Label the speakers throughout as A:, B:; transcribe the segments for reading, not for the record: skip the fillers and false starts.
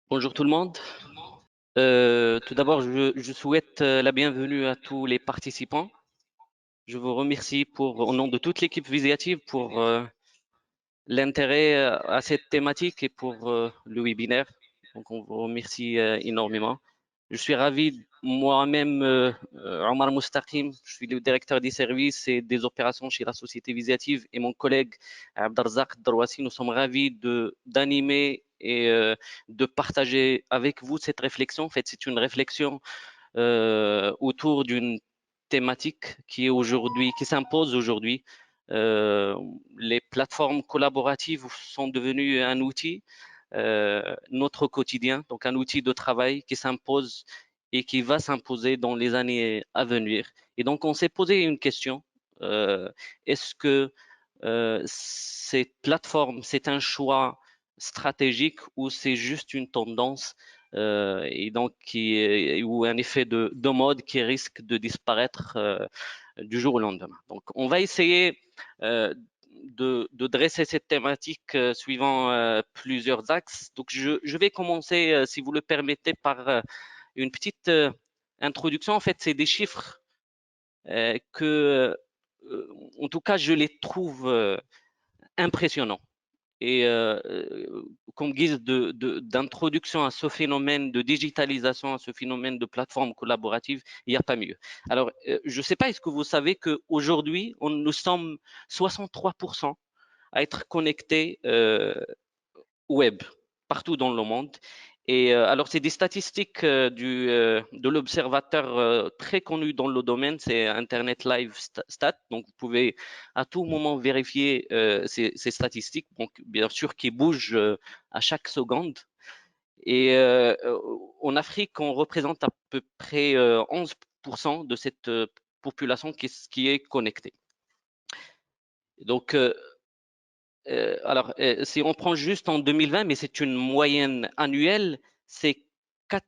A: Bonjour tout le monde. Tout d'abord, je souhaite la bienvenue à tous les participants. Je vous remercie au nom de toute l'équipe Visiative pour l'intérêt à cette thématique et pour le webinaire. Donc, on vous remercie énormément. Je suis ravi, moi-même, Omar Moustaqim, je suis le directeur des services et des opérations chez la société Visiative, et mon collègue Abdarzak Drouassi, nous sommes ravis d'animer et de partager avec vous cette réflexion. En fait, c'est une réflexion autour d'une thématique qui s'impose aujourd'hui. Euh, les plateformes collaboratives sont devenues un outil, notre quotidien, donc un outil de travail qui s'impose et qui va s'imposer dans les années à venir. Et donc, on s'est posé une question. Est-ce que cette plateforme, c'est un choix stratégique ou c'est juste une tendance et donc ou un effet de mode qui risque de disparaître du jour au lendemain. Donc, on va essayer euh, de dresser cette thématique suivant plusieurs axes. Donc, je vais commencer, si vous le permettez, par une petite introduction. En fait, c'est des chiffres que, en tout cas, je les trouve impressionnants. Et comme guise d'introduction à ce phénomène de digitalisation, à ce phénomène de plateforme collaborative, il n'y a pas mieux. Alors, je ne sais pas, est-ce que vous savez qu'aujourd'hui, nous sommes 63% à être connectés web partout dans le monde. Et alors, c'est des statistiques de l'observateur très connu dans le domaine, c'est Internet Live Stat. Donc, vous pouvez à tout moment vérifier ces statistiques, donc bien sûr qui bougent à chaque seconde. Et en Afrique, on représente à peu près 11% de cette population qui est connectée. Donc, alors, si on prend juste en 2020, mais c'est une moyenne annuelle, c'est 4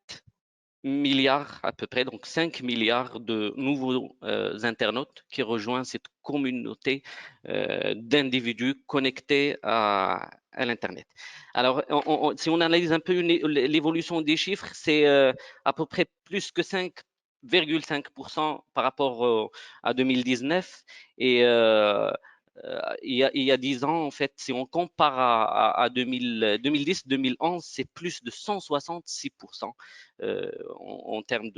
A: milliards à peu près, donc 5 milliards de nouveaux internautes qui rejoignent cette communauté d'individus connectés à l'Internet. Alors, si on analyse un peu l'évolution des chiffres, c'est à peu près plus que 5,5% par rapport à 2019 et il y a 10 ans, en fait, si on compare à 2010-2011, c'est plus de 166% en termes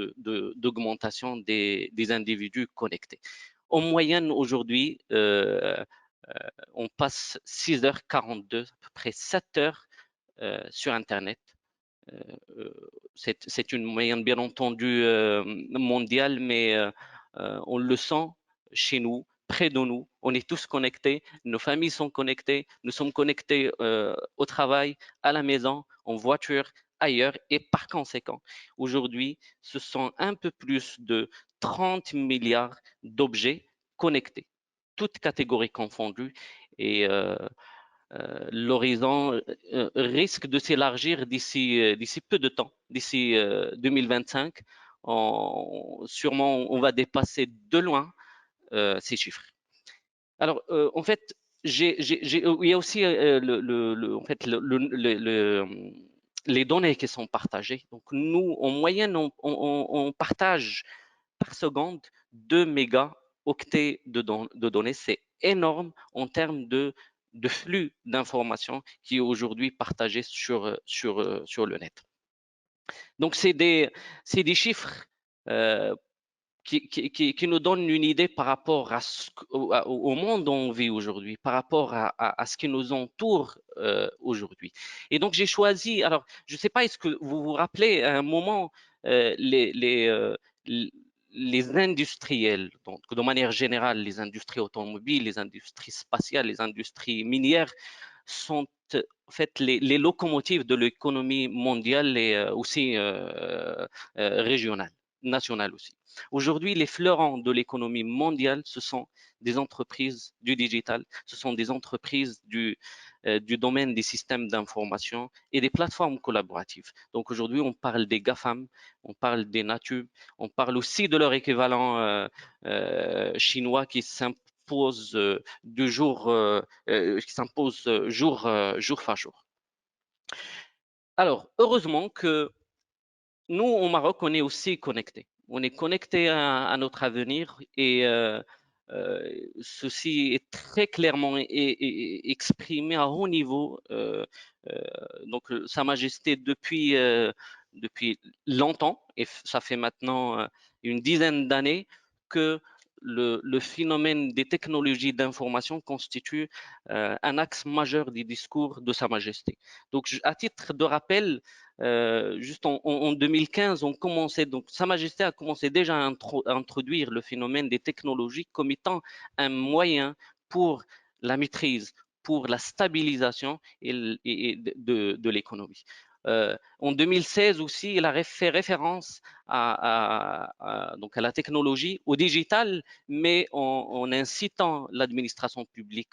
A: d'augmentation des individus connectés. En moyenne, aujourd'hui, on passe 6h42, à peu près 7 heures sur Internet. C'est une moyenne, bien entendu, mondiale, mais on le sent chez nous, près de nous. On est tous connectés, nos familles sont connectées, nous sommes connectés au travail, à la maison, en voiture, ailleurs. Et par conséquent, aujourd'hui, ce sont un peu plus de 30 milliards d'objets connectés, toutes catégories confondues. Et l'horizon risque de s'élargir d'ici peu de temps, d'ici 2025. Sûrement, on va dépasser de loin ces chiffres. Alors, en fait, il y a aussi en fait, les données qui sont partagées. Donc, nous, en moyenne, on partage par seconde 2 mégaoctets de données. C'est énorme en termes de flux d'informations qui est aujourd'hui partagé sur le net. Donc, c'est des chiffres euh, qui nous donnent une idée par rapport au monde où on vit aujourd'hui, par rapport à ce qui nous entoure aujourd'hui. Et donc, j'ai choisi, alors, je ne sais pas, est-ce que vous vous rappelez à un moment les industriels, donc de manière générale, les industries automobiles, les industries spatiales, les industries minières sont en fait les locomotives de l'économie mondiale et aussi régionale, nationale aussi. Aujourd'hui, les fleurons de l'économie mondiale, ce sont des entreprises du digital, ce sont des entreprises du domaine des systèmes d'information et des plateformes collaboratives. Donc aujourd'hui, on parle des GAFAM, on parle des Natube, on parle aussi de leur équivalent chinois qui s'impose jour par jour. Alors, heureusement que nous, au Maroc, on est aussi connectés. On est connectés à notre avenir et ceci est très clairement exprimé à haut niveau. Euh, donc, Sa Majesté, depuis longtemps, et ça fait maintenant une dizaine d'années, que le phénomène des technologies d'information constitue un axe majeur des discours de Sa Majesté. Donc, à titre de rappel, juste en 2015, donc Sa Majesté a commencé déjà à introduire le phénomène des technologies comme étant un moyen pour la maîtrise, pour la stabilisation de l'économie. En 2016 aussi, il a fait référence donc à la technologie, au digital, mais en incitant l'administration publique.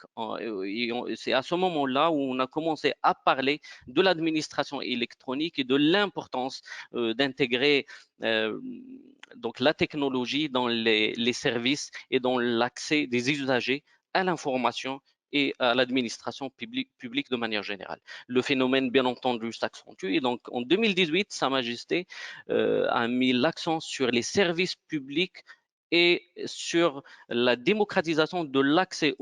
A: C'est à ce moment-là où on a commencé à parler de l'administration électronique et de l'importance d'intégrer donc la technologie dans les services et dans l'accès des usagers à l'information et à l'administration publique de manière générale. Le phénomène, bien entendu, s'accentue et donc en 2018, Sa Majesté a mis l'accent sur les services publics et sur la démocratisation de l'accès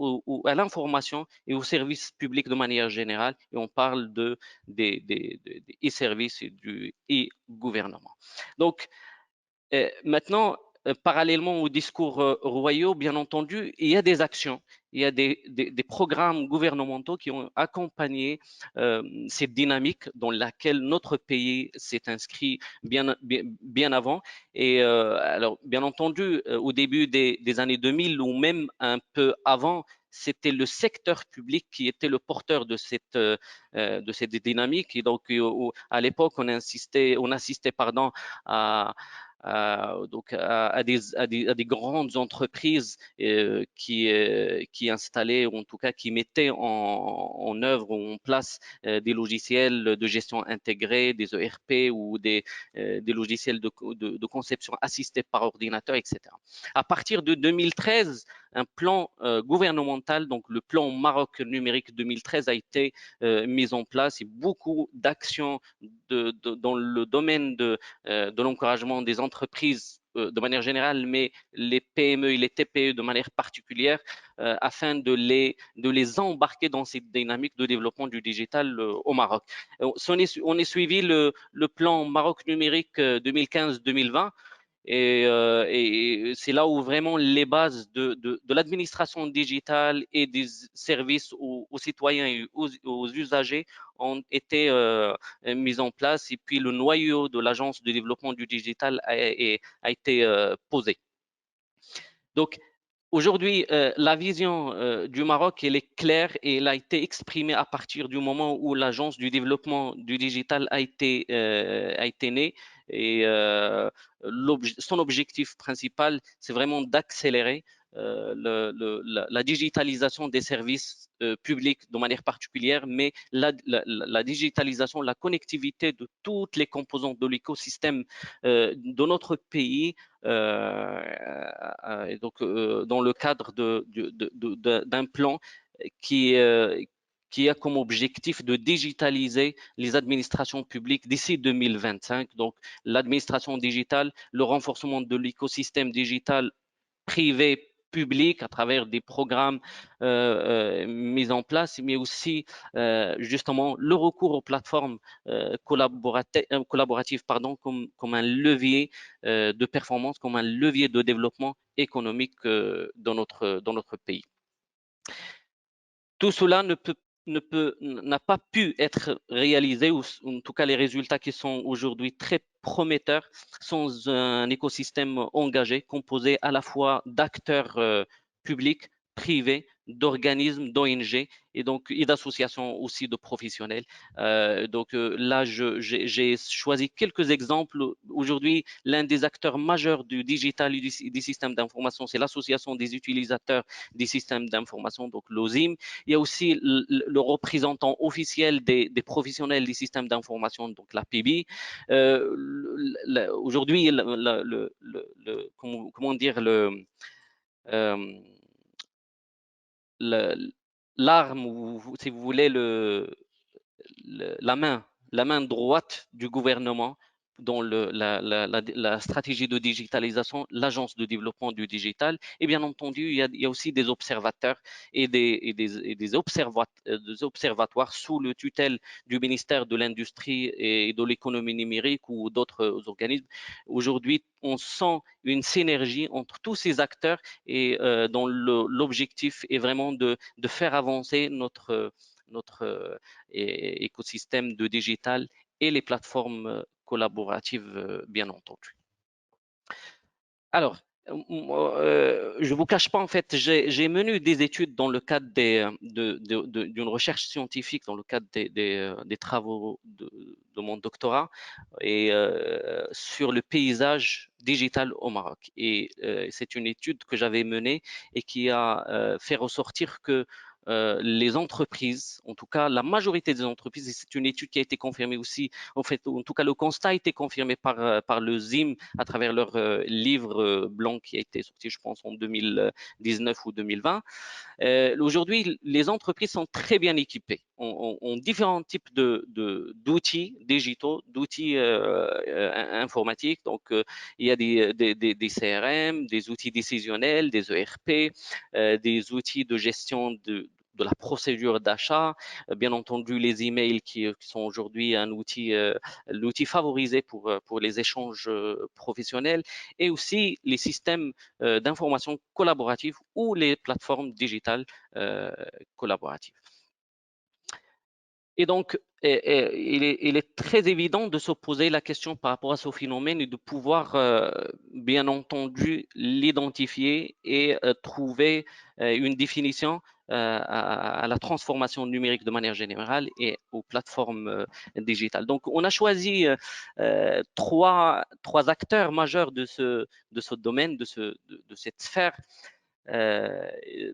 A: à l'information et aux services publics de manière générale. Et on parle des e-services et du e-gouvernement. Donc, maintenant, parallèlement aux discours royaux, bien entendu, il y a des actions, il y a des programmes gouvernementaux qui ont accompagné cette dynamique dans laquelle notre pays s'est inscrit bien avant. Et alors, bien entendu, au début des années 2000 ou même un peu avant, c'était le secteur public qui était le porteur de cette dynamique. Et donc, à l'époque, on assistait pardon, à des grandes entreprises qui installaient, ou en tout cas qui mettaient en œuvre ou en place des logiciels de gestion intégrée, des ERP ou des logiciels de conception assistés par ordinateur, etc. À partir de 2013, un plan gouvernemental, donc le plan Maroc numérique 2013, a été mis en place et beaucoup d'actions dans le domaine de l'encouragement des entreprises de manière générale, mais les PME et les TPE de manière particulière, afin de les embarquer dans cette dynamique de développement du digital au Maroc. On est suivi le plan Maroc numérique 2015-2020. Et c'est là où vraiment les bases de l'administration digitale et des services aux citoyens et aux usagers ont été mises en place. Et puis le noyau de l'Agence de développement du digital a été posé. Donc, aujourd'hui, la vision du Maroc, elle est claire et elle a été exprimée à partir du moment où l'Agence du développement du digital a été née. Et son objectif principal, c'est vraiment d'accélérer la digitalisation des services publics de manière particulière, mais la digitalisation, la connectivité de toutes les composantes de l'écosystème de notre pays, donc dans le cadre d'un plan qui, qui a comme objectif de digitaliser les administrations publiques d'ici 2025. Donc, l'administration digitale, le renforcement de l'écosystème digital privé public à travers des programmes mis en place, mais aussi justement le recours aux plateformes collaboratives comme un levier de performance, comme un levier de développement économique dans notre pays. Tout cela n'a pas pu être réalisé, ou en tout cas les résultats qui sont aujourd'hui très prometteurs, sans un écosystème engagé, composé à la fois d'acteurs publics, privés, d'organismes, d'ONG et d'associations aussi de professionnels. Là, j'ai choisi quelques exemples. Aujourd'hui, l'un des acteurs majeurs du digital et des systèmes d'information, c'est l'association des utilisateurs des systèmes d'information, donc l'OSIM. Il y a aussi le représentant officiel des professionnels des systèmes d'information, donc l'APB. Aujourd'hui, comment dire, euh, l'arme, ou si vous voulez, la main, la main droite du gouvernement dans la stratégie de digitalisation, l'agence de développement du digital. Et bien entendu, il y a aussi des observateurs et des observatoires sous le tutelle du ministère de l'Industrie et de l'économie numérique ou d'autres organismes. Aujourd'hui, on sent une synergie entre tous ces acteurs et dont l'objectif est vraiment de faire avancer notre écosystème de digital et les plateformes collaboratives, bien entendu. Alors, je ne vous cache pas, en fait, j'ai mené des études dans le cadre d'une recherche scientifique, dans le cadre des travaux de mon doctorat, et sur le paysage digital au Maroc. Et c'est une étude que j'avais menée et qui a fait ressortir que les entreprises, en tout cas la majorité des entreprises, et c'est une étude qui a été confirmée aussi, en fait, en tout cas le constat a été confirmé par le ZIM à travers leur livre blanc qui a été sorti, je pense, en 2019 ou 2020. Aujourd'hui, les entreprises sont très bien équipées. On différents types d'outils digitaux, d'outils informatiques. Donc, il y a des CRM, des outils décisionnels, des ERP, des outils de gestion de la procédure d'achat, bien entendu les emails qui sont aujourd'hui un outil, l'outil favorisé pour les échanges professionnels, et aussi les systèmes d'information collaborative ou les plateformes digitales collaboratives. Et donc, il est très évident de se poser la question par rapport à ce phénomène et de pouvoir, bien entendu, l'identifier et trouver une définition à la transformation numérique de manière générale et aux plateformes digitales. Donc, on a choisi trois acteurs majeurs de ce domaine, de cette sphère.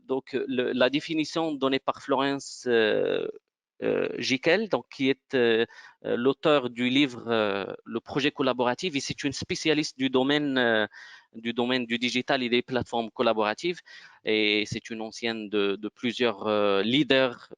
A: Donc, la définition donnée par Florence Jekyll, donc, qui est l'auteur du livre Le projet collaboratif, et c'est une spécialiste du domaine du digital et des plateformes collaboratives, et c'est une ancienne de plusieurs leaders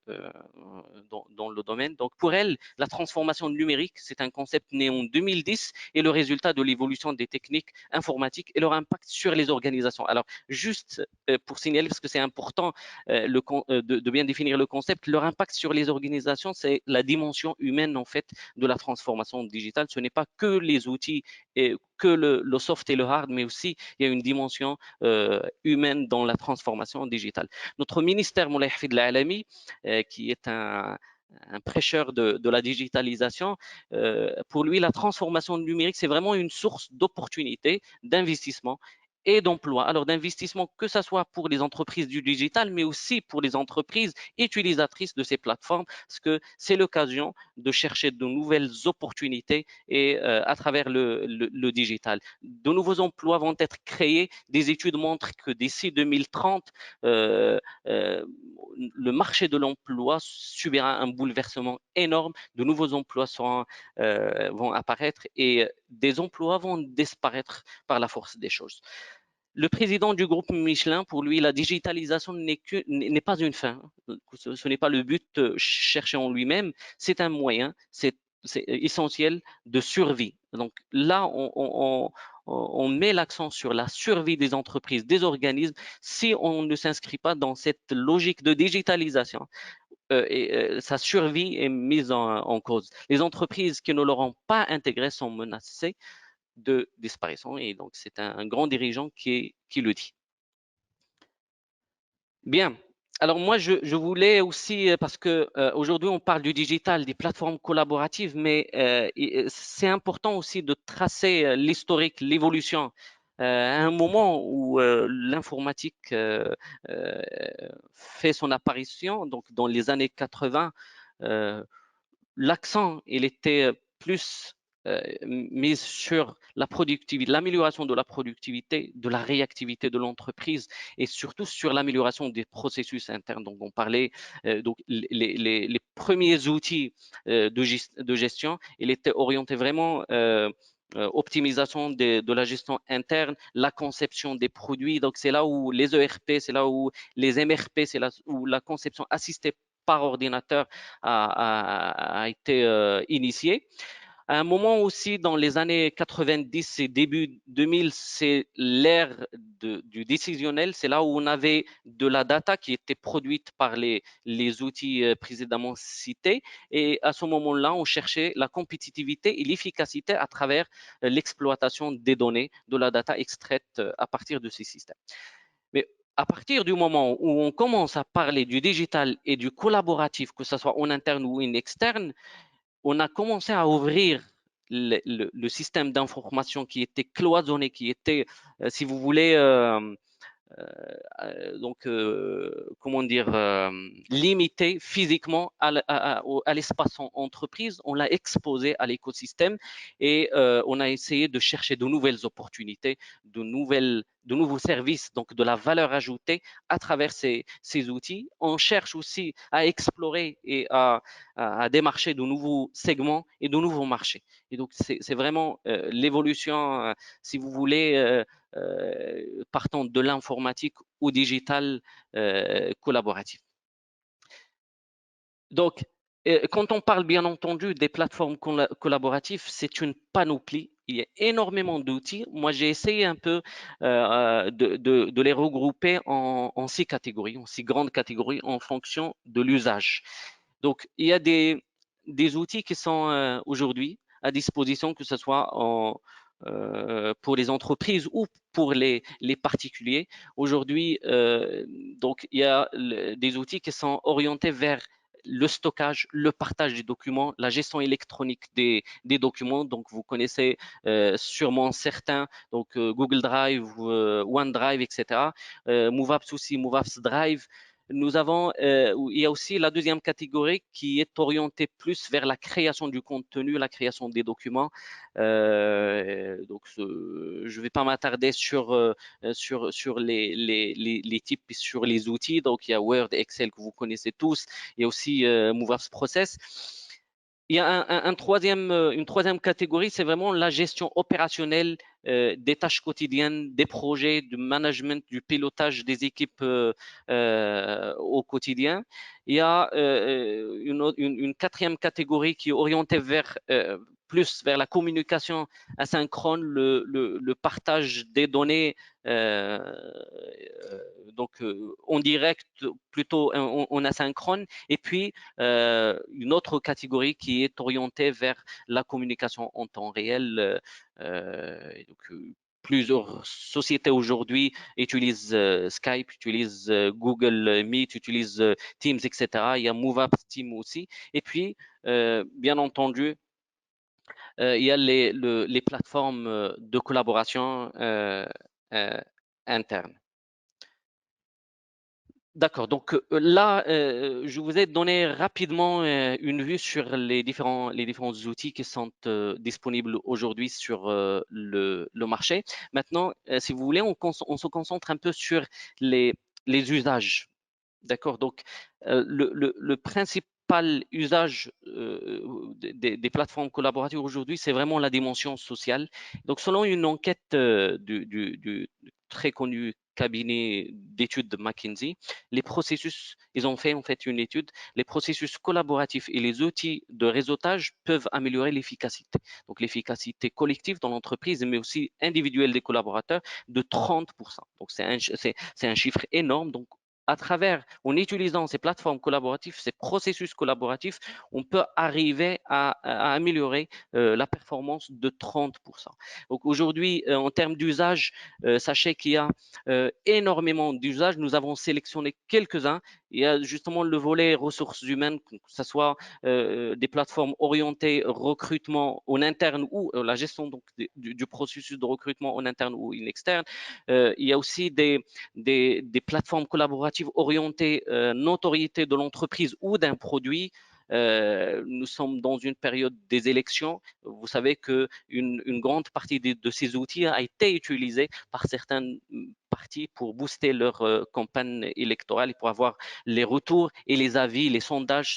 A: dans le domaine. Donc, pour elle, la transformation numérique, c'est un concept né en 2010 et le résultat de l'évolution des techniques informatiques et leur impact sur les organisations. Alors, juste pour signaler, parce que c'est important de bien définir le concept, leur impact sur les organisations, c'est la dimension humaine, en fait, de la transformation digitale. Ce n'est pas que les outils et que le soft et le hard, mais aussi il y a une dimension humaine dans la transformation digitale. Notre ministère Moulay Hafid Al-Alami, qui est un prêcheur de la digitalisation, pour lui, la transformation numérique, c'est vraiment une source d'opportunités, d'investissement et d'emploi. Alors, d'investissement, que ce soit pour les entreprises du digital, mais aussi pour les entreprises utilisatrices de ces plateformes, parce que c'est l'occasion de chercher de nouvelles opportunités et à travers le digital. De nouveaux emplois vont être créés. Des études montrent que d'ici 2030, le marché de l'emploi subira un bouleversement énorme. De nouveaux emplois vont apparaître et des emplois vont disparaître par la force des choses. Le président du groupe Michelin, pour lui, la digitalisation n'est pas une fin. Ce n'est pas le but cherché en lui-même, c'est un moyen, c'est essentiel de survie. Donc là, on met l'accent sur la survie des entreprises, des organismes, si on ne s'inscrit pas dans cette logique de digitalisation. Sa survie est mise en cause. Les entreprises qui ne l'auront pas intégrée sont menacées de disparition, et donc c'est un grand dirigeant qui le dit. Bien. Alors moi, je voulais aussi, parce que aujourd'hui on parle du digital, des plateformes collaboratives, mais c'est important aussi de tracer l'historique, l'évolution. À un moment où l'informatique fait son apparition, donc dans les années 80, l'accent, il était plus mis sur la productivité, l'amélioration de la productivité, de la réactivité de l'entreprise et surtout sur l'amélioration des processus internes. Donc, on parlait donc les premiers outils de gestion, il était orienté vraiment optimisation de la gestion interne, la conception des produits. Donc, c'est là où les ERP, c'est là où les MRP, c'est là où la conception assistée par ordinateur a été initié. À un moment aussi, dans les années 90 et début 2000, c'est l'ère du décisionnel. C'est là où on avait de la data qui était produite par les outils précédemment cités. Et à ce moment-là, on cherchait la compétitivité et l'efficacité à travers l'exploitation des données, de la data extraite à partir de ces systèmes. Mais à partir du moment où on commence à parler du digital et du collaboratif, que ce soit en interne ou en externe, on a commencé à ouvrir le système d'information qui était cloisonné, qui était, si vous voulez, donc, comment dire, limité physiquement à l'espace entreprise. On l'a exposé à l'écosystème et on a essayé de chercher de nouvelles opportunités, de nouveaux services, donc de la valeur ajoutée à travers ces outils. On cherche aussi à explorer et à démarcher de nouveaux segments et de nouveaux marchés. Et donc, c'est vraiment l'évolution, si vous voulez, partant de l'informatique au digital collaboratif. Donc, quand on parle bien entendu des plateformes collaboratives, c'est une panoplie. Il y a énormément d'outils. Moi, j'ai essayé un peu de les regrouper en 6 catégories, en 6 grandes catégories en fonction de l'usage. Donc, il y a des outils qui sont aujourd'hui à disposition, que ce soit pour les entreprises ou pour les particuliers. Aujourd'hui, donc, il y a des outils qui sont orientés vers le stockage, le partage des documents, la gestion électronique des documents. Donc, vous connaissez sûrement certains, donc Google Drive, OneDrive, etc. MoveApps aussi, MoveApps Drive. Nous avons, il y a aussi la deuxième catégorie qui est orientée plus vers la création du contenu, la création des documents. Donc, je ne vais pas m'attarder sur les types et sur les outils. Donc, il y a Word, Excel que vous connaissez tous. Il y a aussi MoveApps Process. Il y a une troisième catégorie, c'est vraiment la gestion opérationnelle des tâches quotidiennes, des projets, du management, du pilotage des équipes au quotidien. Il y a une quatrième catégorie qui est orientée plus vers la communication asynchrone, le partage des données donc en direct, plutôt en asynchrone. Et puis, une autre catégorie qui est orientée vers la communication en temps réel. Plusieurs sociétés aujourd'hui utilisent Skype, utilisent Google Meet, utilisent Teams, etc. Il y a MoveApps Team aussi. Et puis, bien entendu, il y a les plateformes de collaboration interne. D'accord. Donc là, je vous ai donné rapidement une vue sur les différents outils qui sont disponibles aujourd'hui sur le marché. Maintenant, si vous voulez, on se concentre un peu sur les usages. D'accord. Donc, le principal usage des plateformes collaboratives aujourd'hui, c'est vraiment la dimension sociale. Donc, selon une enquête du très connu cabinet d'études de McKinsey, ils ont fait en fait une étude, les processus collaboratifs et les outils de réseautage peuvent améliorer l'efficacité. Donc, l'efficacité collective dans l'entreprise, mais aussi individuelle des collaborateurs de 30%. Donc, c'est un chiffre énorme. Donc, en utilisant ces plateformes collaboratives, ces processus collaboratifs, on peut arriver à améliorer la performance de 30%. Donc aujourd'hui, en termes d'usage, sachez qu'il y a énormément d'usages. Nous avons sélectionné quelques-uns. Il y a justement le volet ressources humaines, que ce soit des plateformes orientées recrutement en interne ou la gestion donc, du processus de recrutement en interne ou en externe. Il y a aussi des plateformes collaboratives orientées notoriété de l'entreprise ou d'un produit. Nous sommes dans une période des élections. Vous savez qu'une grande partie de ces outils a été utilisée par partis pour booster leur campagne électorale et pour avoir les retours et les avis, les sondages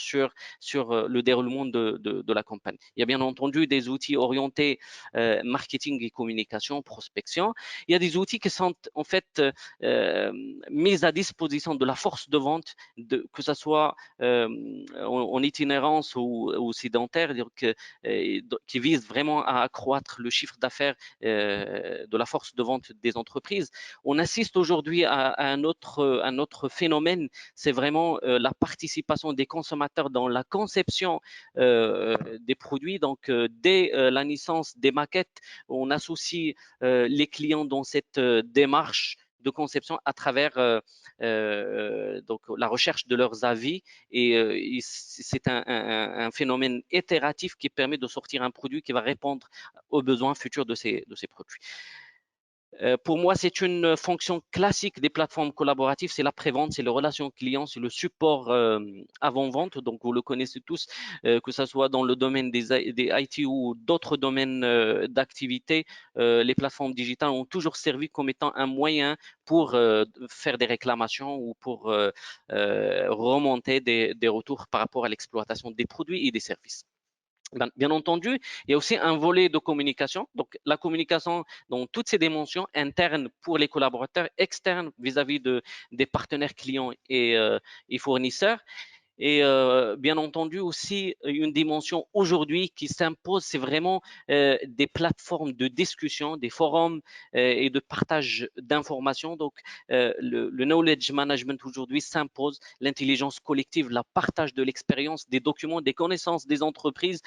A: sur le déroulement de la campagne. Il y a bien entendu des outils orientés marketing et communication, prospection. Il y a des outils qui sont en fait mis à disposition de la force de vente, que ce soit en itinérance ou sédentaire, qui vise vraiment à accroître le chiffre d'affaires de la force de vente des entreprises. On assiste aujourd'hui à un autre phénomène, c'est vraiment la participation des consommateurs dans la conception des produits. Donc, dès la naissance des maquettes, on associe les clients dans cette démarche de conception à travers donc la recherche de leurs avis, et c'est un phénomène itératif qui permet de sortir un produit qui va répondre aux besoins futurs de ces produits. Pour moi, c'est une fonction classique des plateformes collaboratives, c'est la prévente, c'est les relations clients, c'est le support avant-vente. Donc, vous le connaissez tous, que ce soit dans le domaine des IT ou d'autres domaines d'activité, les plateformes digitales ont toujours servi comme étant un moyen pour faire des réclamations ou pour remonter des retours par rapport à l'exploitation des produits et des services. Bien entendu, il y a aussi un volet de communication. Donc, la communication dans toutes ses dimensions, internes pour les collaborateurs, externes vis-à-vis des partenaires clients et fournisseurs. Et bien entendu aussi une dimension aujourd'hui qui s'impose, c'est vraiment des plateformes de discussion, des forums et de partage d'informations. Donc le knowledge management aujourd'hui s'impose, l'intelligence collective, la partage de l'expérience, des documents, des connaissances des entreprises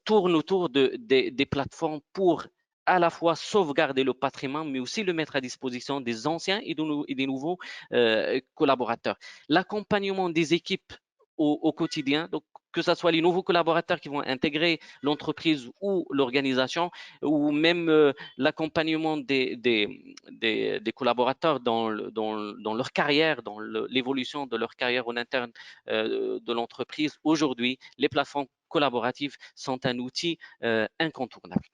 A: tourne autour des plateformes pour à la fois sauvegarder le patrimoine, mais aussi le mettre à disposition des anciens et des nouveaux collaborateurs. L'accompagnement des équipes au quotidien, donc que ce soit les nouveaux collaborateurs qui vont intégrer l'entreprise ou l'organisation, ou même l'accompagnement des collaborateurs dans leur carrière, dans l'évolution de leur carrière en interne de l'entreprise. Aujourd'hui, les plateformes collaboratives sont un outil incontournable.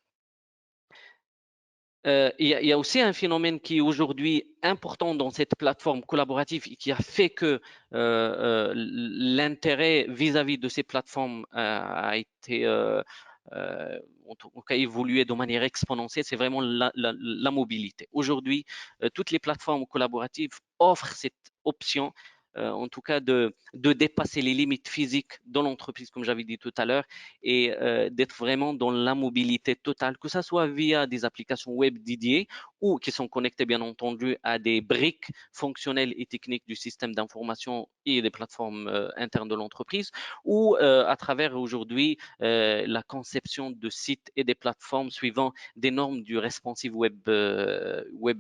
A: Il y a aussi un phénomène qui est aujourd'hui important dans cette plateforme collaborative et qui a fait que l'intérêt vis-à-vis de ces plateformes a été en tout cas évolué de manière exponentielle, c'est vraiment la mobilité. Aujourd'hui, toutes les plateformes collaboratives offrent cette option en tout cas de dépasser les limites physiques de l'entreprise, comme j'avais dit tout à l'heure, et d'être vraiment dans la mobilité totale, que ce soit via des applications web dédiées ou qui sont connectées bien entendu à des briques fonctionnelles et techniques du système d'information et des plateformes internes de l'entreprise, ou à travers aujourd'hui la conception de sites et des plateformes suivant des normes du responsive web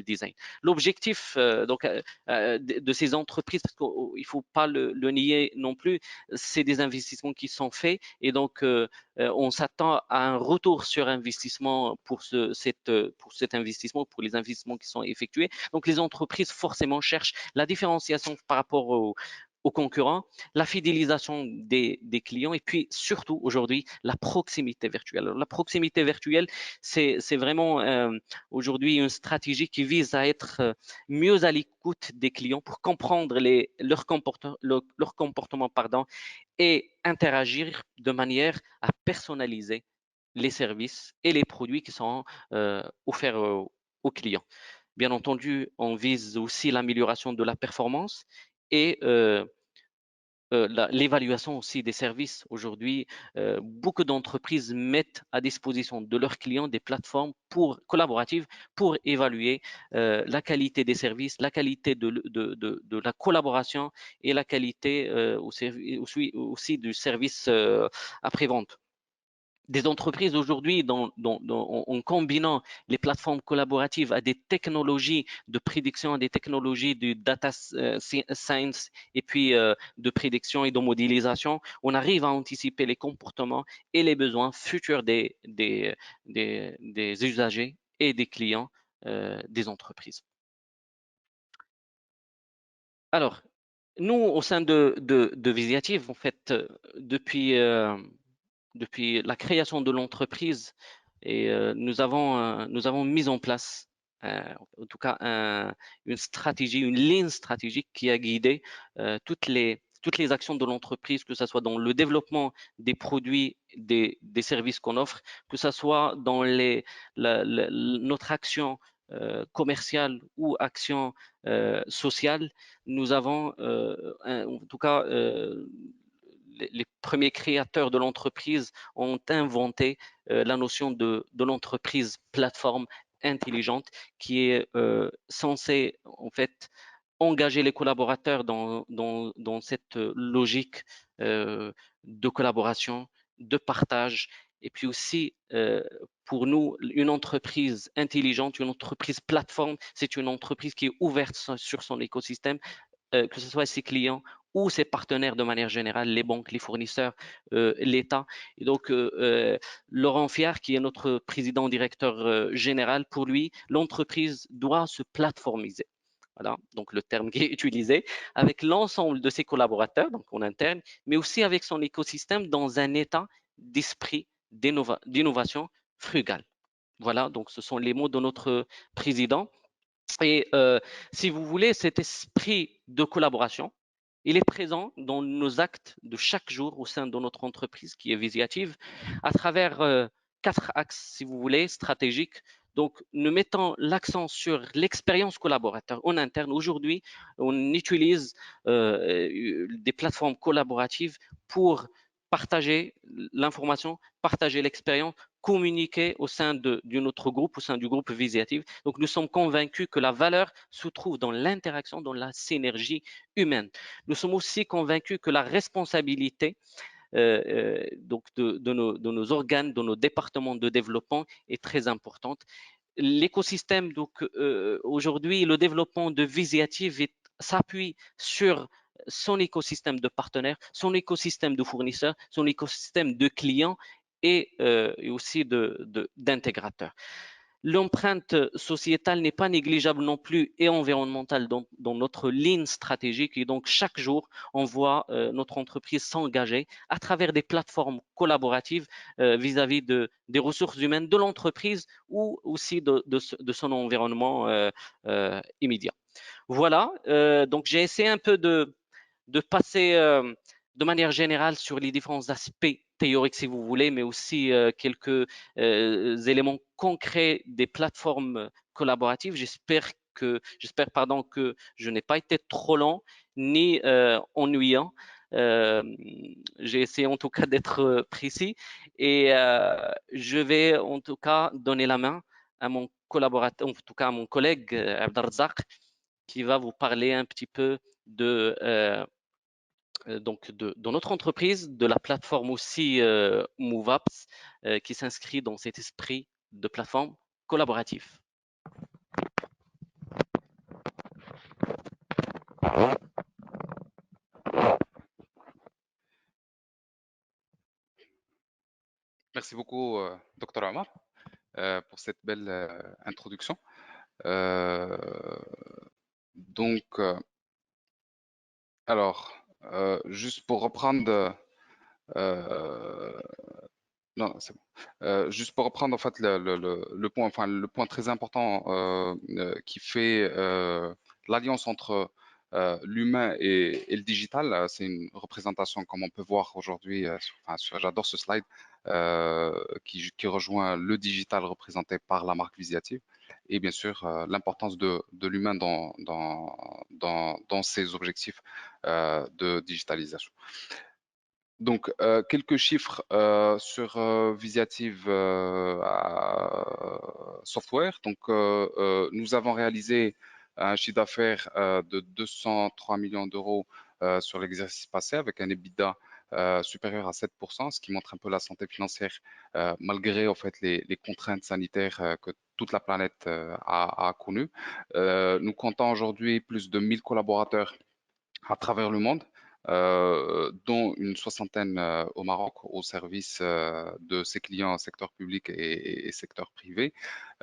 A: design. L'objectif de ces entreprises, parce qu'il ne faut pas le nier non plus, c'est des investissements qui sont faits et donc on s'attend à un retour sur investissement pour cet investissement, pour les investissements qui sont effectués. Donc les entreprises forcément cherchent la différenciation par rapport aux concurrents, la fidélisation des clients et puis surtout aujourd'hui la proximité virtuelle. Alors, la proximité virtuelle, c'est vraiment aujourd'hui une stratégie qui vise à être mieux à l'écoute des clients pour comprendre leur comportement et interagir de manière à personnaliser les services et les produits qui sont offerts aux clients. Bien entendu, on vise aussi l'amélioration de la performance et l'évaluation aussi des services. Aujourd'hui, beaucoup d'entreprises mettent à disposition de leurs clients des plateformes collaboratives pour évaluer la qualité des services, la qualité de la collaboration et la qualité aussi du service après-vente. Des entreprises aujourd'hui, en combinant les plateformes collaboratives à des technologies de prédiction, à des technologies de data science et puis de prédiction et de modélisation, on arrive à anticiper les comportements et les besoins futurs des usagers et des clients des entreprises. Alors, nous, au sein de Visiative, en fait, depuis la création de l'entreprise, et nous avons mis en place en tout cas une stratégie, une ligne stratégique qui a guidé toutes les actions de l'entreprise, que ce soit dans le développement des produits, des services qu'on offre, que ce soit dans notre action commerciale ou action sociale. Nous avons, en tout cas, les premiers créateurs de l'entreprise ont inventé la notion de l'entreprise plateforme intelligente qui est censée en fait engager les collaborateurs dans cette logique de collaboration, de partage. Et puis aussi, pour nous, une entreprise intelligente, une entreprise plateforme, c'est une entreprise qui est ouverte sur son écosystème, que ce soit ses clients ou ses partenaires de manière générale, les banques, les fournisseurs, l'État. Et donc, Laurent Fiard, qui est notre président directeur général, pour lui, l'entreprise doit se plateformiser. Voilà, donc le terme qui est utilisé, avec l'ensemble de ses collaborateurs, donc en interne, mais aussi avec son écosystème dans un état d'esprit d'innovation frugale. Voilà, donc ce sont les mots de notre président. Et si vous voulez, cet esprit de collaboration, il est présent dans nos actes de chaque jour au sein de notre entreprise qui est Visiative, à travers 4 axes, si vous voulez, stratégiques. Donc, nous mettons l'accent sur l'expérience collaborateur en interne. Aujourd'hui, on utilise des plateformes collaboratives pour partager l'information, partager l'expérience, communiquer au sein de notre groupe, au sein du groupe Visiative. Donc, nous sommes convaincus que la valeur se trouve dans l'interaction, dans la synergie humaine. Nous sommes aussi convaincus que la responsabilité donc de nos organes, de nos départements de développement est très importante. L'écosystème, donc aujourd'hui, le développement de Visiative s'appuie sur son écosystème de partenaires, son écosystème de fournisseurs, son écosystème de clients et aussi d'intégrateurs. L'empreinte sociétale n'est pas négligeable non plus et environnementale dans notre ligne stratégique. Et donc, chaque jour, on voit notre entreprise s'engager à travers des plateformes collaboratives vis-à-vis des ressources humaines de l'entreprise ou aussi de son environnement immédiat. Voilà, donc j'ai essayé un peu de passer de manière générale sur les différents aspects théoriques, si vous voulez, mais aussi quelques éléments concrets des plateformes collaboratives. J'espère que je n'ai pas été trop long ni ennuyant. J'ai essayé en tout cas d'être précis et je vais en tout cas donner la main à mon collaborateur, en tout cas à mon collègue Abdelrazak, qui va vous parler un petit peu de donc de notre entreprise, de la plateforme aussi MoveApps, qui s'inscrit dans cet esprit de plateforme collaborative.
B: Merci beaucoup, Dr Omar, pour cette belle introduction. Donc, alors, juste pour reprendre, non, c'est bon. Juste pour reprendre en fait le point, enfin le point très important qui fait l'alliance entre l'humain et le digital, c'est une représentation comme on peut voir aujourd'hui. J'adore ce slide qui rejoint le digital représenté par la marque Visiative et bien sûr l'importance de l'humain dans ces objectifs de digitalisation. Donc, quelques chiffres sur Visiative Software. Donc, nous avons réalisé un chiffre d'affaires de 203 millions d'euros sur l'exercice passé avec un EBITDA supérieur à 7%, ce qui montre un peu la santé financière malgré en fait, les contraintes sanitaires que toute la planète a connues. Nous comptons aujourd'hui plus de 1000 collaborateurs à travers le monde, dont une soixantaine au Maroc au service de ses clients secteur public et secteur privé.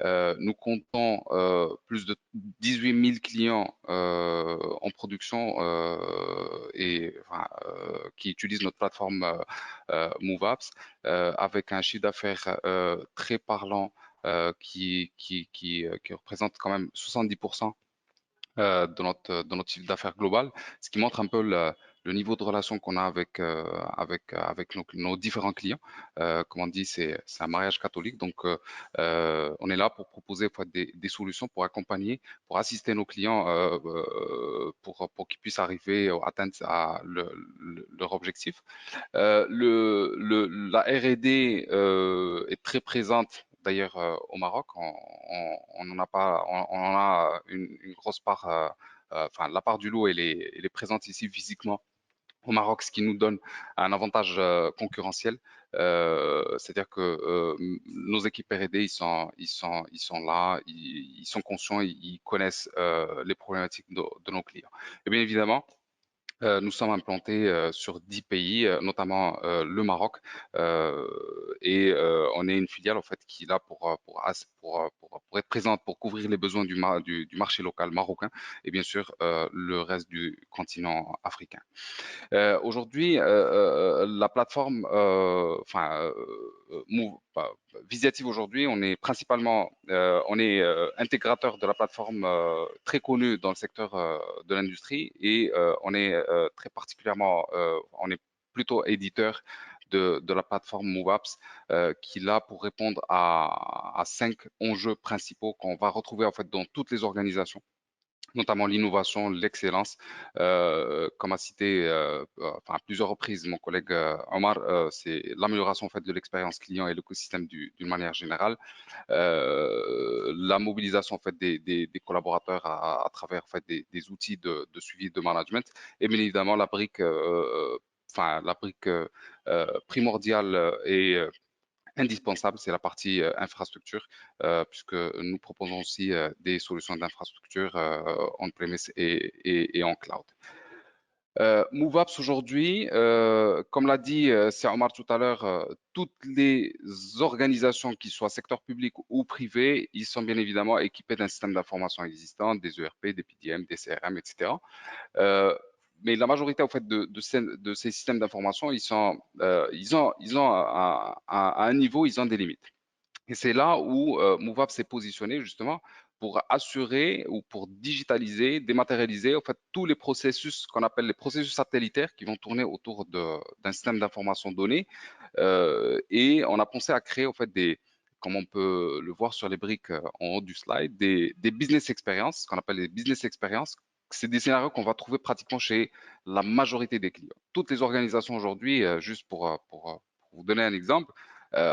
B: Nous comptons plus de 18 000 clients en production qui utilisent notre plateforme MoveApps avec un chiffre d'affaires très parlant qui représente quand même 70% de notre chiffre d'affaires global, ce qui montre un peu le niveau de relation qu'on a avec nos différents clients. Comme on dit, c'est un mariage catholique. Donc, on est là pour proposer en fait, des solutions, pour accompagner, pour assister nos clients pour qu'ils puissent arriver à atteindre leur objectif. La R&D est très présente d'ailleurs au Maroc. On en a pas, on en a une grosse part. Enfin, la part du lot, elle est présente ici physiquement au Maroc, ce qui nous donne un avantage concurrentiel. C'est-à-dire que nos équipes R&D, ils sont là, ils sont conscients, ils connaissent les problématiques de nos clients. Et bien évidemment, nous sommes implantés sur 10 pays, notamment le Maroc, on est une filiale en fait qui est là pour être présente, pour couvrir les besoins du marché local marocain et bien sûr le reste du continent africain. Aujourd'hui, la plateforme, Visiative aujourd'hui, on est principalement, on est intégrateur de la plateforme très connue dans le secteur de l'industrie et on est très particulièrement, on est plutôt éditeur de la plateforme MoveApps qui est là pour répondre à 5 enjeux principaux qu'on va retrouver en fait dans toutes les organisations, notamment l'innovation, l'excellence, comme a cité enfin, à plusieurs reprises mon collègue Omar, c'est l'amélioration en fait, de l'expérience client et l'écosystème d'une manière générale, la mobilisation en fait, des collaborateurs à travers en fait, des outils de suivi de management, et bien évidemment la brique, la brique primordiale et indispensable, c'est la partie infrastructure, puisque nous proposons aussi des solutions d'infrastructure on-premise et en cloud. MoveApps aujourd'hui, comme l'a dit Omar tout à l'heure, toutes les organisations, qui soient secteur public ou privé, ils sont bien évidemment équipés d'un système d'information existant, des ERP, des PDM, des CRM, etc. Mais la majorité en fait de ces systèmes d'information, ils ont à un niveau, ils ont des limites. Et c'est là où MoveUp s'est positionné justement pour assurer ou pour digitaliser, dématérialiser en fait tous les processus qu'on appelle les processus satellitaires qui vont tourner autour d'un système d'information donné. Et on a pensé à créer en fait comme on peut le voir sur les briques en haut du slide, des business experience, ce qu'on appelle les business experience. C'est des scénarios qu'on va trouver pratiquement chez la majorité des clients. Toutes les organisations aujourd'hui, juste pour vous donner un exemple,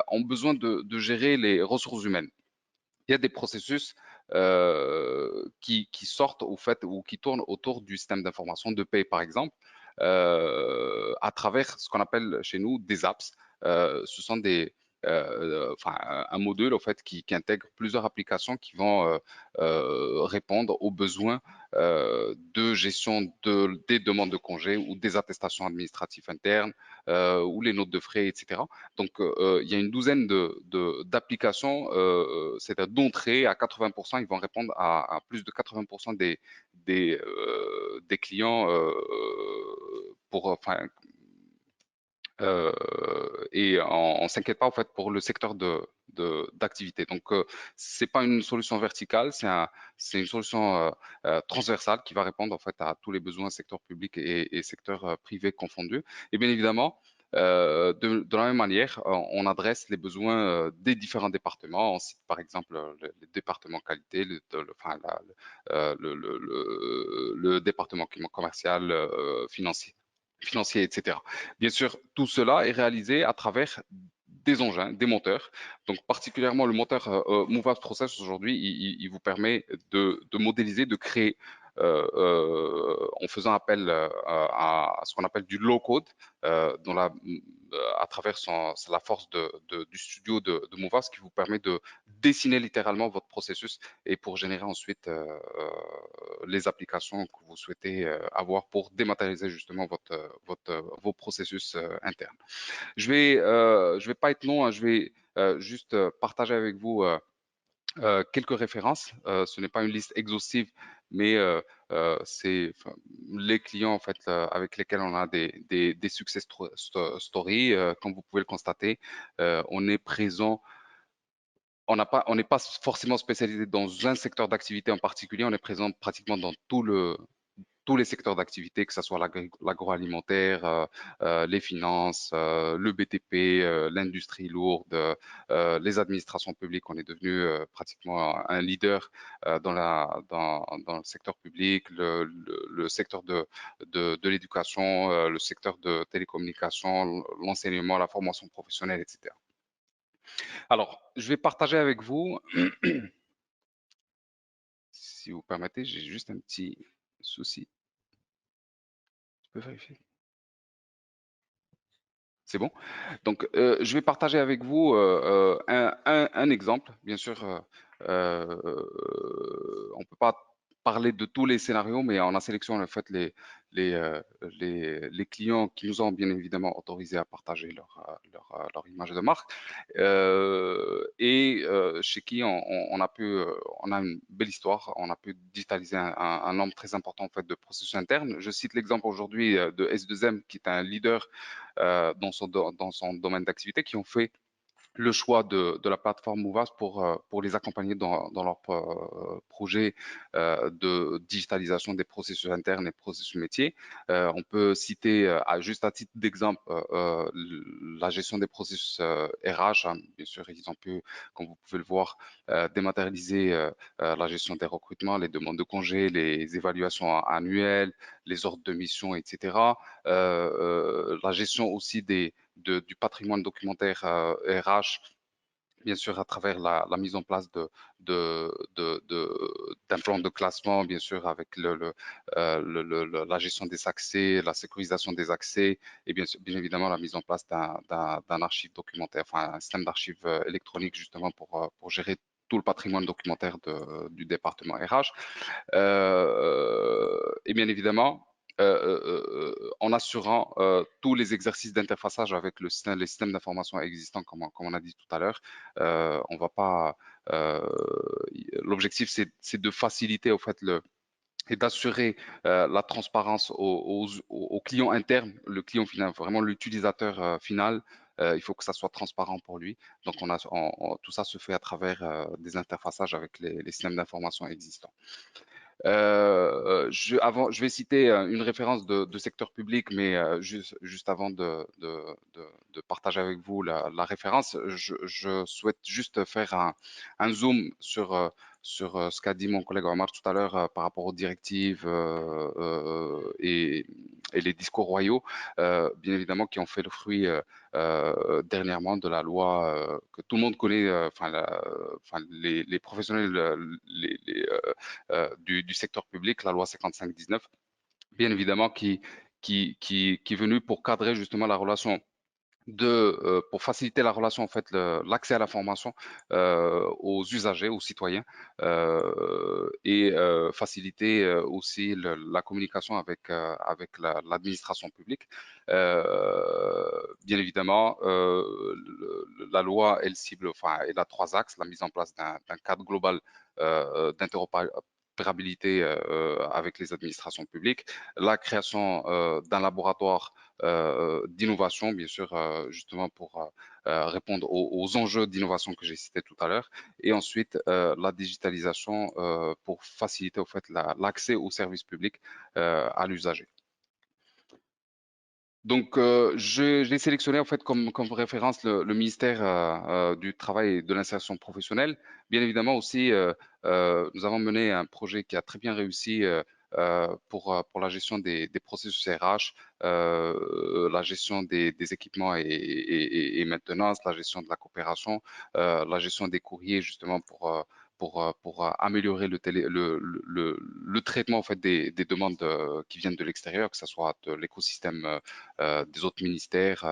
B: ont besoin de gérer les ressources humaines. Il y a des processus qui sortent au fait ou qui tournent autour du système d'information de paie, par exemple, à travers ce qu'on appelle chez nous des apps. Ce sont un module en fait qui intègre plusieurs applications qui vont répondre aux besoins de gestion des demandes de congés ou des attestations administratives internes ou les notes de frais, etc. Donc, il y a une douzaine d'applications, c'est-à-dire d'entrée à 80%, ils vont répondre à plus de 80% des clients et on s'inquiète pas en fait pour le secteur d'activité. Donc, c'est pas une solution verticale, c'est une solution transversale qui va répondre en fait à tous les besoins secteur public et secteur privé confondus. Et bien évidemment, de la même manière, on adresse les besoins des différents départements. On cite par exemple le département qualité, le département commercial, financier, etc. Bien sûr, tout cela est réalisé à travers des engins, des moteurs. Donc, particulièrement le moteur MoveUp Process aujourd'hui, il vous permet de modéliser, de créer en faisant appel à ce qu'on appelle du low code, à travers la force du studio de MoveUp, ce qui vous permet de dessiner littéralement votre processus et pour générer ensuite les applications que vous souhaitez avoir pour dématérialiser justement vos processus internes. Je vais pas être long, hein, je vais juste partager avec vous quelques références. Ce n'est pas une liste exhaustive, mais c'est les clients en fait avec lesquels on a des success stories. Comme vous pouvez le constater, on est présent on n'est pas forcément spécialisé dans un secteur d'activité en particulier, on est présent pratiquement dans tous les secteurs d'activité, que ce soit l'agroalimentaire, les finances, le BTP, l'industrie lourde, les administrations publiques. On est devenu pratiquement un leader dans le secteur public, le secteur de l'éducation, le secteur de télécommunications, l'enseignement, la formation professionnelle, etc. Alors, je vais partager avec vous, si vous permettez, j'ai juste un petit souci. Je peux vérifier? C'est bon? Donc, je vais partager avec vous un exemple. Bien sûr, on ne peut pas parler de tous les scénarios, mais on a sélectionné en fait les, euh, les clients qui nous ont bien évidemment autorisé à partager leur image de marque et chez qui on a une belle histoire, on a pu digitaliser un nombre très important en fait de processus internes. Je cite l'exemple aujourd'hui de S2M qui est un leader dans son domaine d'activité qui ont fait le choix de la plateforme Mouvas pour les accompagner dans leur projet de digitalisation des processus internes et processus métiers. On peut citer, juste à titre d'exemple, la gestion des processus RH. Hein. Bien sûr, ils ont pu, comme vous pouvez le voir, dématérialiser la gestion des recrutements, les demandes de congés, les évaluations annuelles, les ordres de mission, etc. La gestion aussi du patrimoine documentaire RH, bien sûr à travers la mise en place d'un plan de classement, bien sûr avec la gestion des accès, la sécurisation des accès et bien évidemment la mise en place d'un archive documentaire, enfin un système d'archives électronique justement pour gérer tout le patrimoine documentaire du département RH. Et bien évidemment, en assurant tous les exercices d'interfaçage avec les systèmes d'information existants, comme on a dit tout à l'heure. On va pas. L'objectif, c'est de faciliter au fait et d'assurer la transparence aux clients internes, le client final, vraiment l'utilisateur final. Il faut que ça soit transparent pour lui. Donc, tout ça se fait à travers des interfaçages avec les systèmes d'information existants. Je vais citer une référence de secteur public, mais juste avant de partager avec vous la référence, je souhaite juste faire un zoom sur ce qu'a dit mon collègue Omar tout à l'heure par rapport aux directives et les discours royaux, bien évidemment, qui ont fait le fruit dernièrement de la loi que tout le monde connaît, enfin, les professionnels, du secteur public, la loi 55-19, bien évidemment, qui est venue pour cadrer justement la relation pour faciliter la relation, en fait, l'accès à la formation aux usagers, aux citoyens, et faciliter aussi la communication avec l'administration publique. Bien évidemment, la loi, elle cible, enfin, elle a trois axes, la mise en place d'un cadre global d'interopérabilité avec les administrations publiques, la création d'un laboratoire d'innovation, bien sûr, justement pour répondre aux enjeux d'innovation que j'ai cités tout à l'heure, et ensuite la digitalisation pour faciliter au fait l'accès aux services publics à l'usager. Donc, j'ai sélectionné en fait comme référence le ministère du Travail et de l'Insertion professionnelle. Bien évidemment aussi, nous avons mené un projet qui a très bien réussi pour la gestion des processus RH, la gestion des équipements et maintenance, la gestion de la coopération, la gestion des courriers justement pour améliorer le traitement en fait des demandes qui viennent de l'extérieur, que ce soit de l'écosystème des autres ministères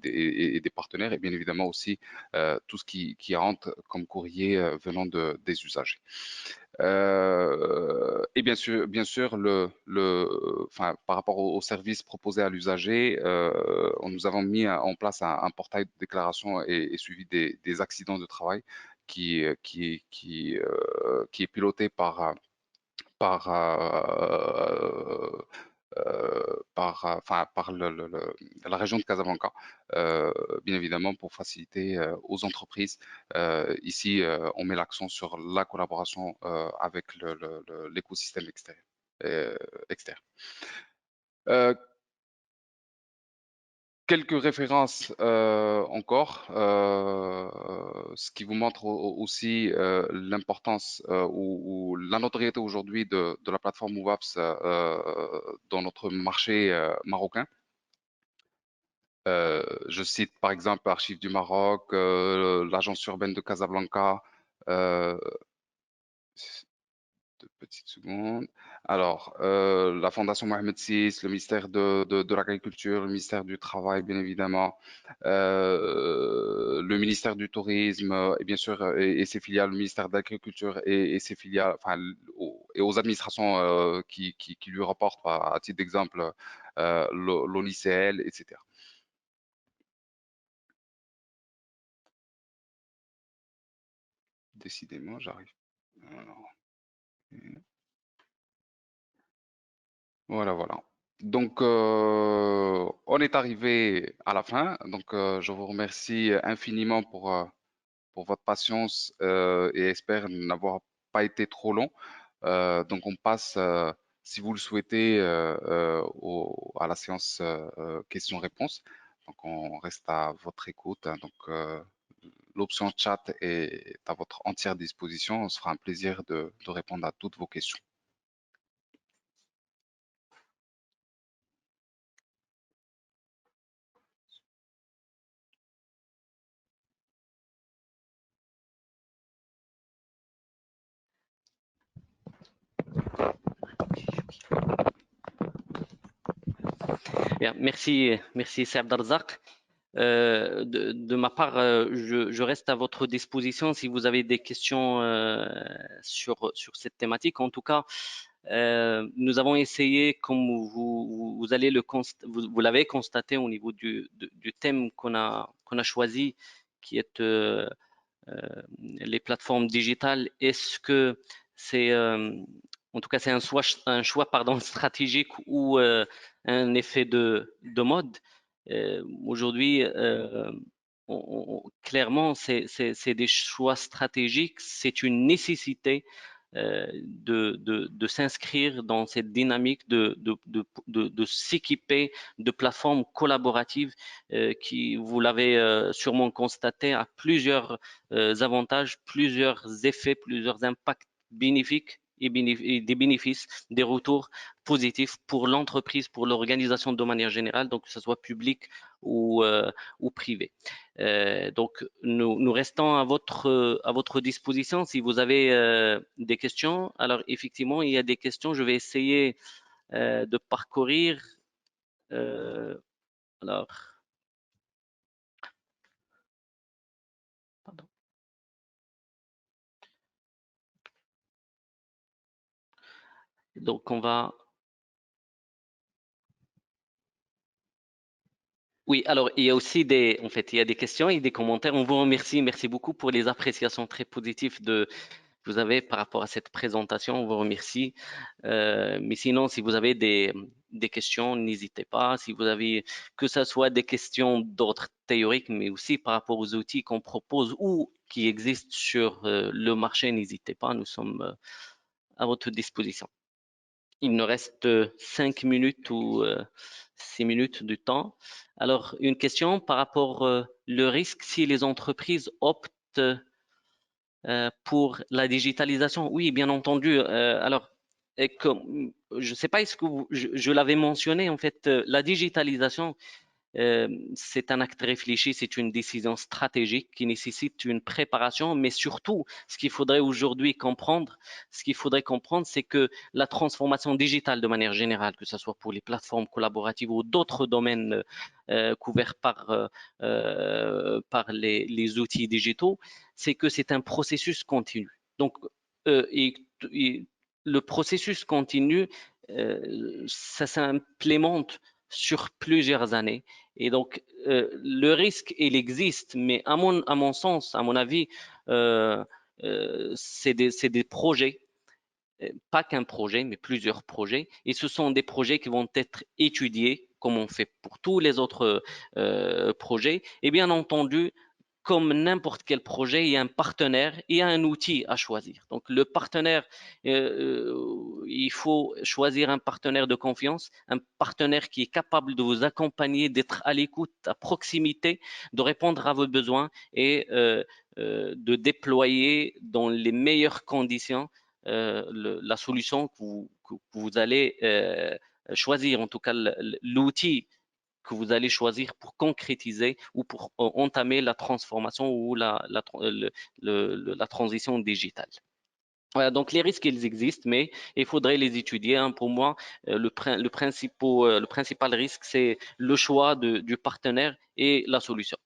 B: et des partenaires, et bien évidemment aussi tout ce qui rentre comme courrier venant des usagers. Et bien sûr enfin, par rapport aux services proposés à l'usager, nous avons mis en place un portail de déclaration et suivi des accidents de travail qui est piloté par par la région de Casablanca, bien évidemment pour faciliter aux entreprises. Ici, on met l'accent sur la collaboration avec l'écosystème externe. Externe. Quelques références encore, ce qui vous montre aussi l'importance ou la notoriété aujourd'hui de la plateforme MoveApps dans notre marché marocain. Je cite par exemple Archives du Maroc, l'agence urbaine de Casablanca. Deux petites secondes. Alors, la Fondation Mohamed VI, le ministère de l'Agriculture, le ministère du Travail, bien évidemment, le ministère du Tourisme, et bien sûr, et ses filiales, le ministère de l'Agriculture et ses filiales, enfin, et aux administrations qui lui rapportent, à titre d'exemple, l'ONICL, etc. Décidément, j'arrive. Alors, voilà, voilà. Donc, on est arrivé à la fin. Donc, je vous remercie infiniment pour votre patience et espère n'avoir pas été trop long. Donc, on passe, si vous le souhaitez, à la séance questions-réponses. Donc, on reste à votre écoute, hein. Donc, l'option chat est à votre entière disposition. On se fera un plaisir de répondre à toutes vos questions.
A: Bien, merci Saad Darzak. De ma part, je reste à votre disposition si vous avez des questions sur cette thématique. En tout cas, nous avons essayé, comme vous allez vous l'avez constaté au niveau du thème qu'on a choisi, qui est les plateformes digitales. Est-ce que c'est, en tout cas, c'est un choix pardon, stratégique ou un effet de mode? Aujourd'hui, clairement, c'est des choix stratégiques, c'est une nécessité de s'inscrire dans cette dynamique de s'équiper de plateformes collaboratives qui, vous l'avez sûrement constaté, a plusieurs avantages, plusieurs effets, plusieurs impacts bénéfiques et des bénéfices, des retours positifs pour l'entreprise, pour l'organisation de manière générale, donc que ce soit public ou privé. Donc, nous restons à votre disposition si vous avez des questions. Alors, effectivement, il y a des questions. Je vais essayer de parcourir. Euh, alors, pardon. Donc, on va. Oui, alors il y a aussi en fait, il y a des questions et des commentaires. On vous remercie, merci beaucoup pour les appréciations très positives que vous avez par rapport à cette présentation. On vous remercie. Mais sinon, si vous avez des questions, n'hésitez pas. Si vous avez que ce soit des questions d'ordre théorique, mais aussi par rapport aux outils qu'on propose ou qui existent sur le marché, n'hésitez pas. Nous sommes à votre disposition. Il nous reste 5 minutes ou 6 minutes de temps. Alors, une question par rapport le risque si les entreprises optent pour la digitalisation. Oui, bien entendu. Alors, je ne sais pas, est-ce que je l'avais mentionné, en fait, la digitalisation, c'est un acte réfléchi, c'est une décision stratégique qui nécessite une préparation, mais surtout, ce qu'il faudrait aujourd'hui comprendre, c'est que la transformation digitale de manière générale, que ce soit pour les plateformes collaboratives ou d'autres domaines couverts par les outils digitaux, c'est que c'est un processus continu. Donc, et le processus continu, ça s'implémente sur plusieurs années. Et donc, le risque, il existe, mais à mon sens, à mon avis, c'est des projets pas qu'un projet, mais plusieurs projets. Et ce sont des projets qui vont être étudiés, comme on fait pour tous les autres projets. Et bien entendu, comme n'importe quel projet, il y a un partenaire, il y a un outil à choisir. Donc le partenaire, il faut choisir un partenaire de confiance, un partenaire qui est capable de vous accompagner, d'être à l'écoute, à proximité, de répondre à vos besoins et de déployer dans les meilleures conditions la solution que vous allez choisir, en tout cas l'outil que vous allez choisir pour concrétiser ou pour entamer la transformation ou la transition digitale. Voilà, donc les risques, ils existent, mais il faudrait les étudier, hein. Pour moi, le principal risque, c'est le choix du partenaire et la solution.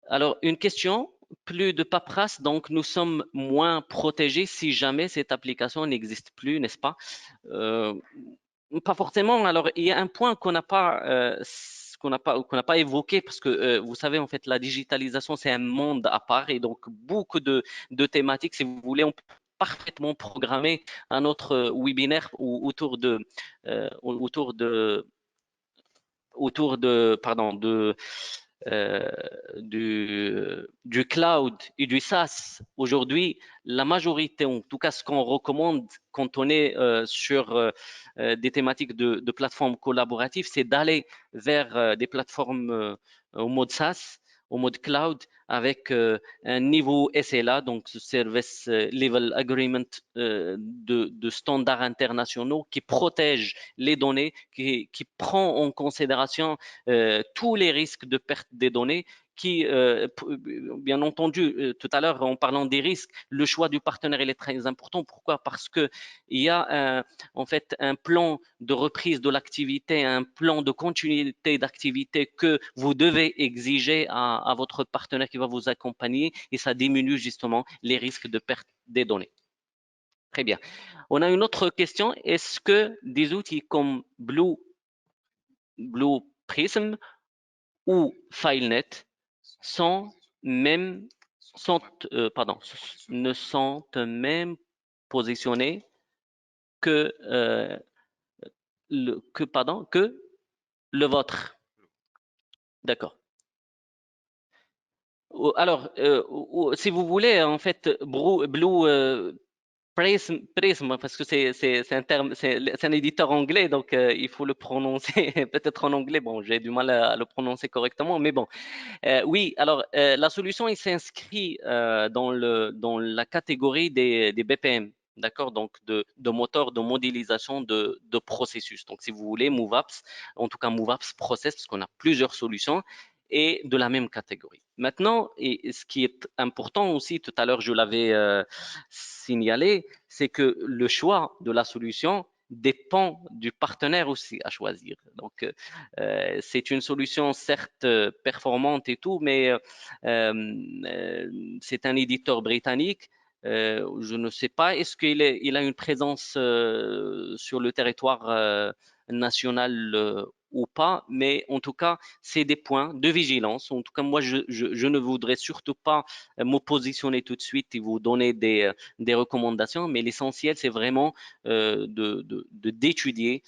A: Alors, une question, plus de paperasse, donc nous sommes moins protégés si jamais cette application n'existe plus, n'est-ce pas? Euh, Pas forcément. Alors, il y a un point qu'on n'a pas évoqué parce que vous savez, en fait, la digitalisation, c'est un monde à part et donc beaucoup de thématiques. Si vous voulez, on peut parfaitement programmer un autre webinaire autour de pardon, euh, du cloud et du SaaS. Aujourd'hui, la majorité, en tout cas ce qu'on recommande quand on est sur des thématiques de plateformes collaboratives, c'est d'aller vers des plateformes au mode SaaS, au mode cloud, avec un niveau SLA, donc Service Level Agreement de standards internationaux qui protège les données, qui prend en considération tous les risques de perte des données qui, bien entendu, tout à l'heure, en parlant des risques, le choix du partenaire il est très important. Pourquoi? Parce qu'il y a en fait un plan de reprise de l'activité, un plan de continuité d'activité que vous devez exiger à votre partenaire qui va vous accompagner et ça diminue justement les risques de perte des données. Très bien. On a une autre question. Est-ce que des outils comme Blue Prism ou FileNet sont même sont pardon ne sont même positionnés que que le vôtre. D'accord. Alors, si vous voulez, en fait, Blue Prism, parce que c'est un terme, c'est un éditeur anglais, donc il faut le prononcer peut-être en anglais. Bon, j'ai du mal à le prononcer correctement, mais bon. Oui, alors la solution, il s'inscrit dans la catégorie des BPM, d'accord, donc de moteurs de modélisation de processus. Donc, si vous voulez, MoveApps, en tout cas MoveApps Process, parce qu'on a plusieurs solutions, et de la même catégorie. Maintenant, et ce qui est important aussi, tout à l'heure je l'avais signalé, c'est que le choix de la solution dépend du partenaire aussi à choisir. Donc, c'est une solution certes performante et tout, mais c'est un éditeur britannique. Je ne sais pas, est-ce qu'il a une présence sur le territoire national ou pas, mais en tout cas, c'est des points de vigilance. En tout cas, moi, je ne voudrais surtout pas me positionner tout de suite et vous donner des recommandations, mais l'essentiel, c'est vraiment d'étudier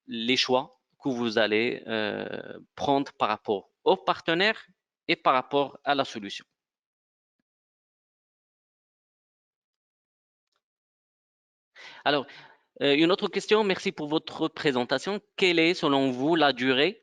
A: les choix que vous allez prendre par rapport au partenaire et par rapport à la solution. Alors, une autre question, merci pour votre présentation. Quelle est, selon vous, la durée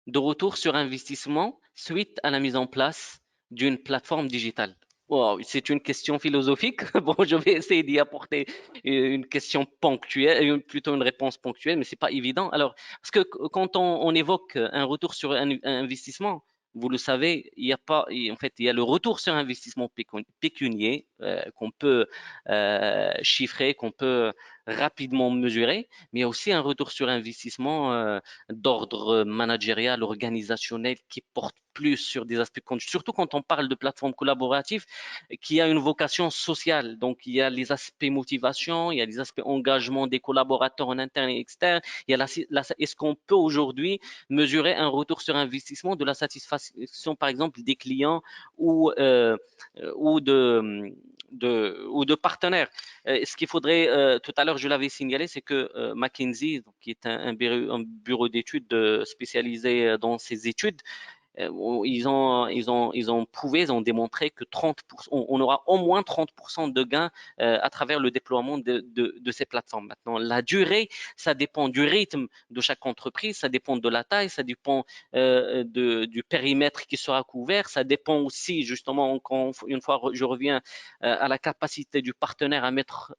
A: de retour sur investissement suite à la mise en place d'une plateforme digitale? Wow, c'est une question philosophique. Bon, je vais essayer d'y apporter une question ponctuelle, plutôt une réponse ponctuelle, mais c'est pas évident. Alors, parce que quand on évoque un retour sur un investissement, vous le savez, il y a pas, en fait, il y a le retour sur investissement pécunier qu'on peut chiffrer, qu'on peut rapidement mesurer, mais il y a aussi un retour sur investissement d'ordre managérial, organisationnel, qui porte plus sur des aspects, surtout quand on parle de plateformes collaboratives, qui a une vocation sociale. Donc, il y a les aspects motivation, il y a les aspects engagement des collaborateurs en interne et externe. Il y a est-ce qu'on peut aujourd'hui mesurer un retour sur investissement de la satisfaction, par exemple, des clients ou, ou ou de partenaires. Ce qu'il faudrait, tout à l'heure, je l'avais signalé, c'est que McKinsey, qui est un bureau d'études spécialisé dans ces études, ils ont prouvé, ils ont démontré que 30%, on aura au moins 30% de gains à travers le déploiement de ces plateformes. Maintenant, la durée, ça dépend du rythme de chaque entreprise, ça dépend de la taille, ça dépend du périmètre qui sera couvert, ça dépend aussi, justement, une fois je reviens à la capacité du partenaire à mettre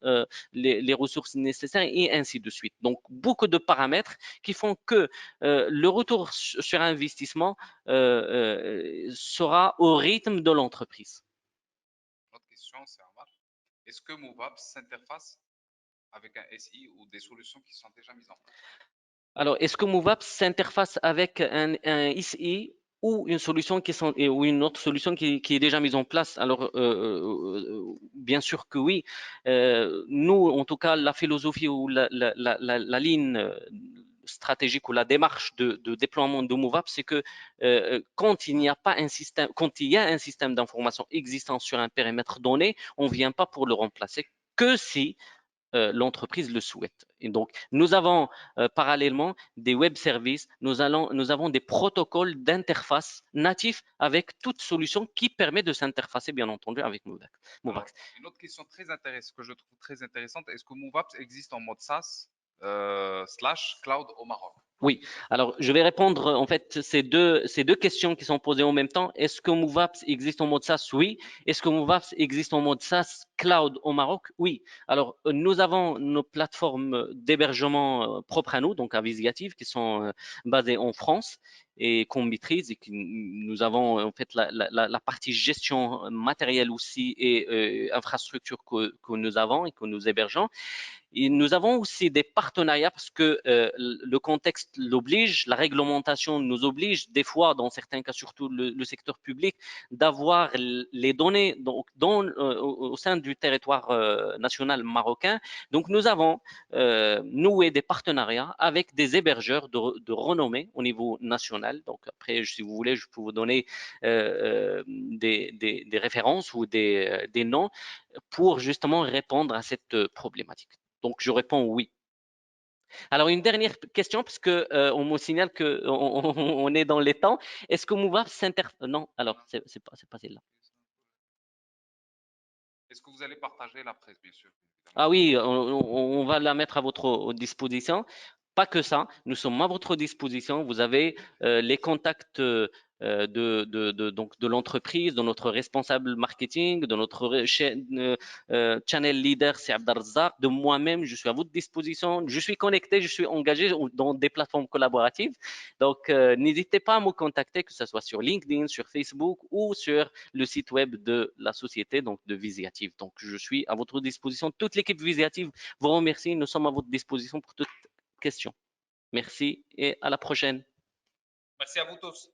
A: les ressources nécessaires et ainsi de suite. Donc, beaucoup de paramètres qui font que le retour sur investissement sera au rythme de l'entreprise.
B: Notre question, c'est est-ce que MoveApp s'interface avec un SI ou des solutions qui sont déjà mises en place?
A: Alors, est-ce que MoveApp s'interface avec un SI ou une solution ou une autre solution qui est déjà mise en place? Alors, bien sûr que oui. Nous, en tout cas, la philosophie ou la ligne stratégique ou la démarche de déploiement de MoveApp, c'est que quand il n'y a pas un système, quand il y a un système d'information existant sur un périmètre donné, on ne vient pas pour le remplacer que si l'entreprise le souhaite. Et donc, nous avons parallèlement des web services, nous avons des protocoles d'interface natifs avec toute solution qui permet de s'interfacer, bien entendu, avec Movax.
B: Alors, une autre question très intéressante que je trouve très intéressante, est-ce que MoveApp existe en mode SaaS / cloud au Maroc?
A: Oui, alors je vais répondre en fait ces deux questions qui sont posées en même temps. Est-ce que MoveApps existe en mode SaaS? Oui. Est-ce que MoveApps existe en mode SaaS cloud au Maroc? Oui. Alors nous avons nos plateformes d'hébergement propres à nous, donc à Visiative, qui sont basées en France et qu'on maîtrise et que nous avons en fait la partie gestion matérielle aussi et infrastructure que nous avons et que nous hébergeons. Et nous avons aussi des partenariats parce que le contexte l'oblige, la réglementation nous oblige, des fois, dans certains cas, surtout le secteur public, d'avoir les données au sein du territoire national marocain. Donc, nous avons noué des partenariats avec des hébergeurs de renommée au niveau national. Donc, après, si vous voulez, je peux vous donner des références ou des noms pour justement répondre à cette problématique. Donc, je réponds oui. Alors, une dernière question, parce que on me signale qu'on on est dans les temps. Est-ce que Mouva s'interfère? Non, alors, c'est pas celle-là.
B: Est-ce que vous allez partager la presse, bien sûr?
A: Ah oui, on va la mettre à votre disposition. Pas que ça, nous sommes à votre disposition. Vous avez les contacts donc de l'entreprise, de notre responsable marketing, de notre channel leader, c'est Abdarzak, de moi-même, je suis à votre disposition. Je suis connecté, je suis engagé dans des plateformes collaboratives. Donc, n'hésitez pas à me contacter, que ce soit sur LinkedIn, sur Facebook ou sur le site web de la société, donc de Visiative. Donc, je suis à votre disposition. Toute l'équipe Visiative vous remercie. Nous sommes à votre disposition pour toute question. Merci et à la prochaine.
B: Merci à vous tous.